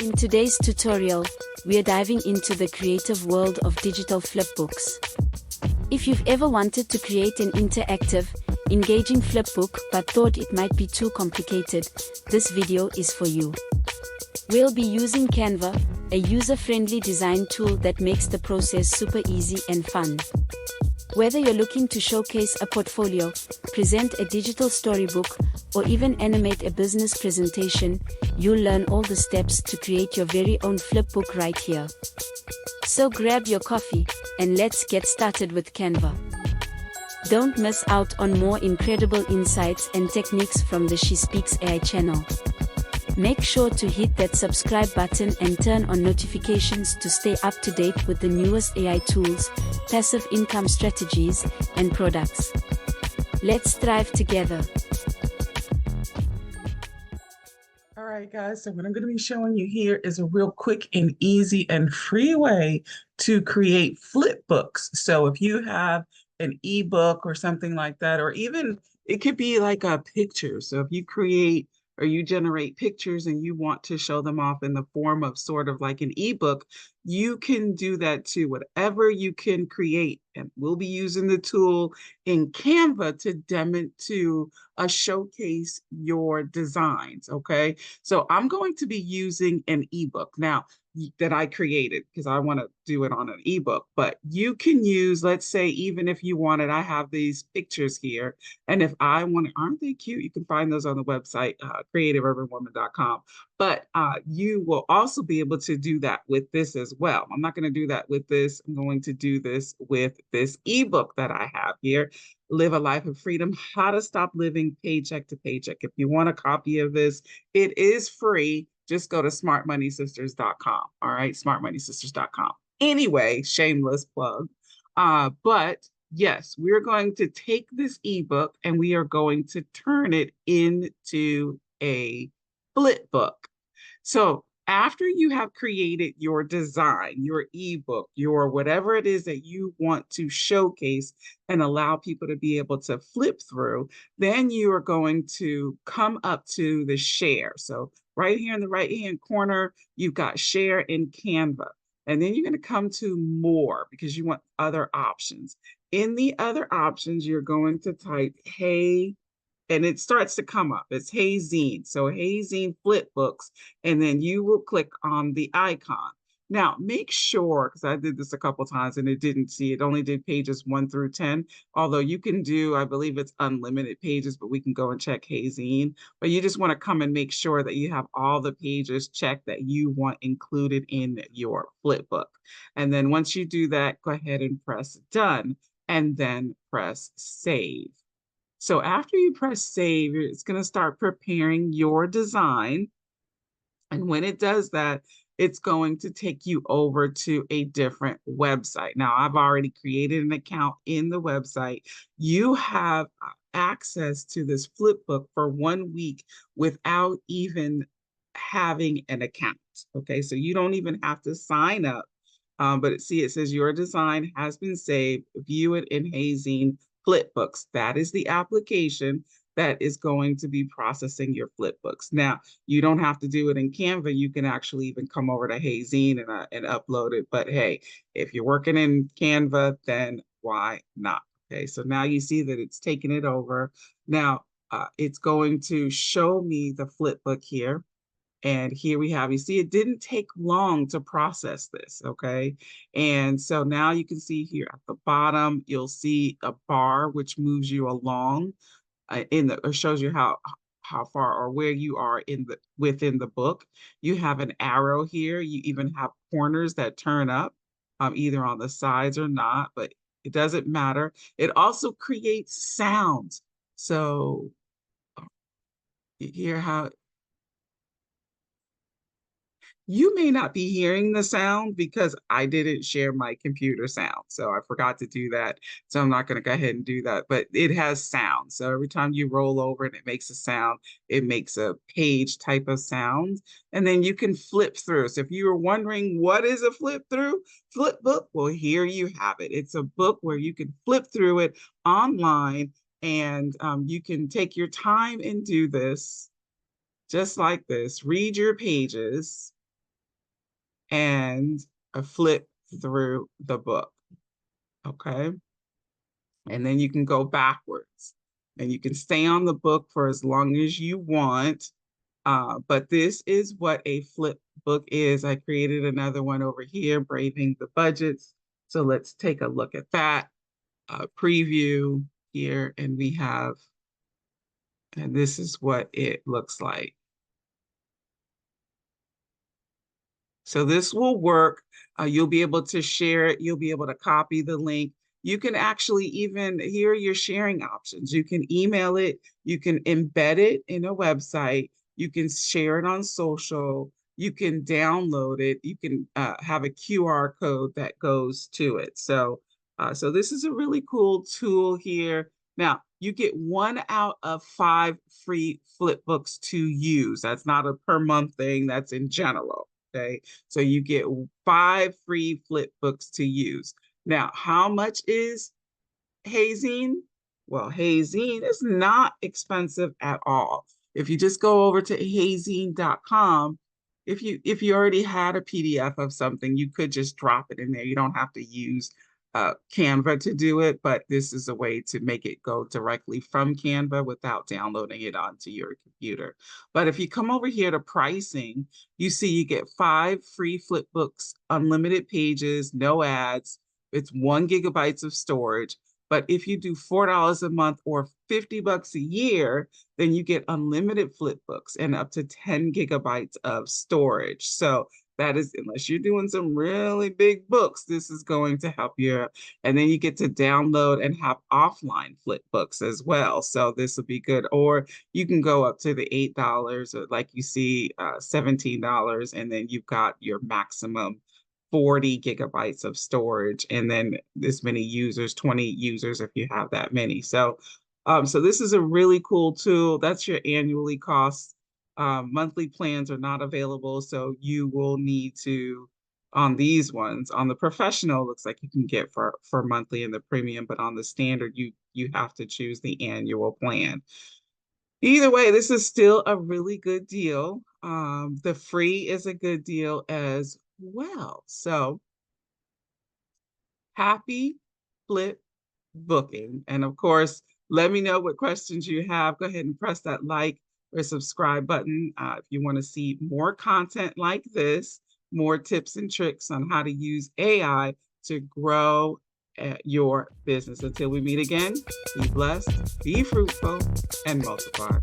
In today's tutorial, we are diving into the creative world of digital flipbooks. If you've ever wanted to create an interactive, engaging flipbook but thought it might be too complicated, this video is for you. We'll be using Canva, a user-friendly design tool that makes the process super easy and fun. Whether you're looking to showcase a portfolio, present a digital storybook, or even animate a business presentation, you'll learn all the steps to create your very own flipbook right here. So grab your coffee, and let's get started with Canva. Don't miss out on more incredible insights and techniques from the She Speaks AI channel. Make sure to hit that subscribe button and turn on notifications to stay up to date with the newest AI tools, passive income strategies, and products. Let's thrive together. All right, guys, so what I'm going to be showing you here is a real quick and easy and free way to create flipbooks. So if you have an ebook or something like that, or even it could be like a picture. So if you create or you generate pictures and you want to show them off in the form of sort of like an ebook, you can do that too, whatever you can create. And we'll be using the tool in Canva to showcase your designs, okay? So I'm going to be using an ebook now that I created because I want to do it on an ebook, but you can use, let's say, even if you wanted, I have these pictures here, and if I want, aren't they cute? You can find those on the website, creativeurbanwoman.com, but you will also be able to do that with this as well. I'm not going to do that with this. I'm going to do this with this ebook that I have here, Live a Life of Freedom, How to Stop Living Paycheck to Paycheck. If you want a copy of this, it is free. Just go to smartmoneysisters.com. All right, smartmoneysisters.com. Anyway, shameless plug. But yes, we're going to take this ebook and we are going to turn it into a flipbook. So after you have created your design, your ebook, your whatever it is that you want to showcase and allow people to be able to flip through, then you are going to come up to the share. So right here in the right-hand corner, you've got share in Canva. And then you're going to come to more because you want other options. In the other options, you're going to type, hey, and it starts to come up. It's Hey Zine. So Hey Zine Flipbooks, and then you will click on the icon. Now, make sure, because I did this a couple times and it didn't see, it only did pages 1 through 10, although you can do, I believe it's unlimited pages, but we can go and check Hey Zine. But you just want to come and make sure that you have all the pages checked that you want included in your flipbook. And then once you do that, go ahead and press done, and then press save. So after you press save, it's going to start preparing your design. And when it does that, it's going to take you over to a different website. Now, I've already created an account in the website. You have access to this flipbook for 1 week without even having an account. Okay, so you don't even have to sign up. But it says your design has been saved. View it in Hey Zine Flipbooks. That is the application that is going to be processing your flipbooks. Now, you don't have to do it in Canva. You can actually even come over to Hey Zine and upload it. But hey, if you're working in Canva, then why not? Okay, so now you see that it's taking it over. Now, it's going to show me the flipbook here. And here we have, you see, it didn't take long to process this, okay? And so now you can see here at the bottom, you'll see a bar which moves you along or shows you how far or where you are within the book. You have an arrow here. You even have corners that turn up, either on the sides or not, but it doesn't matter. It also creates sounds. So you hear how you may not be hearing the sound because I didn't share my computer sound. So I forgot to do that. So I'm not going to go ahead and do that, but it has sound. So every time you roll over and it makes a sound, it makes a page type of sound. And then you can flip through. So if you were wondering what is a flip book, well, here you have it. It's a book where you can flip through it online, and you can take your time and do this just like this. Read your pages. and flip through the book. Okay. And then you can go backwards and you can stay on the book for as long as you want. But this is what a flip book is. I created another one over here, Braving the Budgets. So let's take a look at that preview here. And we have, and this is what it looks like. So this will work. You'll be able to share it. You'll be able to copy the link. You can actually even, here are your sharing options. You can email it. You can embed it in a website. You can share it on social. You can download it. You can have a QR code that goes to it. So this is a really cool tool here. Now, you get 1 out of 5 free flipbooks to use. That's not a per month thing. That's in general. Okay, so you get 5 free flip books to use. Now, how much is hazing? Well, hazing is not expensive at all. If you just go over to hazing.com, if you already had a PDF of something, you could just drop it in there. You don't have to use Canva to do it, but this is a way to make it go directly from Canva without downloading it onto your computer. But if you come over here to pricing, you see you get 5 free flip books, unlimited pages, no ads. It's 1 GB of storage. But if you do $4 a month or $50 a year, then you get unlimited flip books and up to 10 GB of storage. So that is, unless you're doing some really big books, this is going to help you. And then you get to download and have offline flip books as well. So this will be good. Or you can go up to the $8, or like you see, $17, and then you've got your maximum 40 GB of storage, and then this many users, 20 users if you have that many. So this is a really cool tool. That's your annually cost. Monthly plans are not available, so you will need to, on these ones, on the professional, looks like you can get for monthly and the premium, but on the standard, you have to choose the annual plan. Either way, this is still a really good deal. The free is a good deal as well. So happy flip booking. And of course, let me know what questions you have. Go ahead and press that like or subscribe button if you want to see more content like this, more tips and tricks on how to use AI to grow your business. Until we meet again, be blessed, be fruitful, and multiply.